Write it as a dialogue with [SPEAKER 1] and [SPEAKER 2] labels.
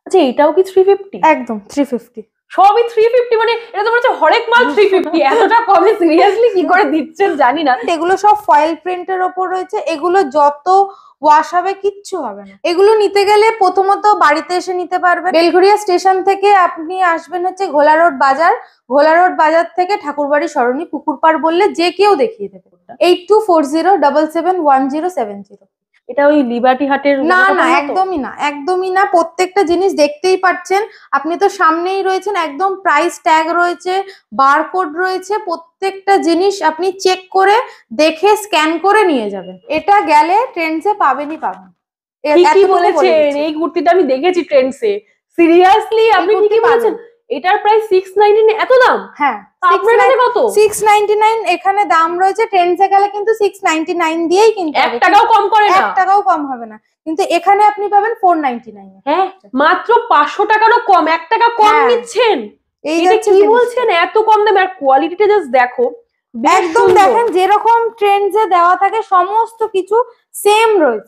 [SPEAKER 1] আচ্ছা এটাও কি 350?
[SPEAKER 2] একদম 350।
[SPEAKER 1] সবই 350, মানে এটা তো মনে হচ্ছে হরেক মাল 350। এতটা কমে সিরিয়াসলি কি করে দিচ্ছেন জানি না।
[SPEAKER 2] এগুলো সব ফয়েল প্রিন্টের ওপর রয়েছে, এগুলো যত ওয়াশ হবে কিচ্ছু হবে না। এগুলো নিতে গেলে প্রথমত বাড়িতে এসে নিতে পারবেন। বেলঘরিয়া স্টেশন থেকে আপনি আসবেন হচ্ছে ঘোলা রোড বাজার, ঘোলা রোড বাজার থেকে ঠাকুরবাড়ি সরণি পুকুরপাড় বললে যে কেউ দেখিয়ে দেবে। 8240771070।
[SPEAKER 1] এটা ওই লিবার্টি হাটের
[SPEAKER 2] না
[SPEAKER 1] জামাকাপড়ের
[SPEAKER 2] না,
[SPEAKER 1] মতো?
[SPEAKER 2] একদমই না, একদমই না। প্রত্যেকটা জিনিস দেখতেই পাচ্ছেন, আপনি তো সামনেই রয়েছেন, একদম প্রাইস ট্যাগ রয়েছে, বারকোড রয়েছে, প্রত্যেকটা জিনিস আপনি চেক করে দেখে স্ক্যান করে নিয়ে যাবেন। এটা গেলে ট্রেন্ডসে পাবেনই পাবেন।
[SPEAKER 1] ঠিকই
[SPEAKER 2] এতটুকু বলে
[SPEAKER 1] বলেছেন,
[SPEAKER 2] দিচ্ছি।
[SPEAKER 1] এই কুর্তিটা আমি দেখেছি ট্রেন্ডসে। সিরিয়াসলি আপনি
[SPEAKER 2] কুর্তি
[SPEAKER 1] ঠিকই বলেছেন।
[SPEAKER 2] পাবেন।
[SPEAKER 1] এটার প্রাইস 699, এত দাম?
[SPEAKER 2] হ্যাঁ,
[SPEAKER 1] আপনার কাছে কত?
[SPEAKER 2] 699 এখানে দাম রয়েছে। ট্রেন্ডসে গেলে কিন্তু 699 দিয়েই কিনতে হবে,
[SPEAKER 1] 1 টাকাও কম করে না?
[SPEAKER 2] 1 টাকাও কম হবে না। কিন্তু এখানে আপনি পাবেন 499।
[SPEAKER 1] হ্যাঁ, মাত্র 500 টাকারও কম, 1 টাকা কম
[SPEAKER 2] হ্যাঁ,
[SPEAKER 1] নিচ্ছেন।
[SPEAKER 2] এই
[SPEAKER 1] এটা
[SPEAKER 2] যাচ্ছে
[SPEAKER 1] কি
[SPEAKER 2] জিনিসটা।
[SPEAKER 1] বলছেন, এত কম দামে? আর কোয়ালিটিটা জাস্ট দেখো, বেশ
[SPEAKER 2] একদম
[SPEAKER 1] সুন্দর।
[SPEAKER 2] দেখেন যেরকম ট্রেন্ডসে দেওয়া থাকে সমস্ত কিছু সেম রয়েছে।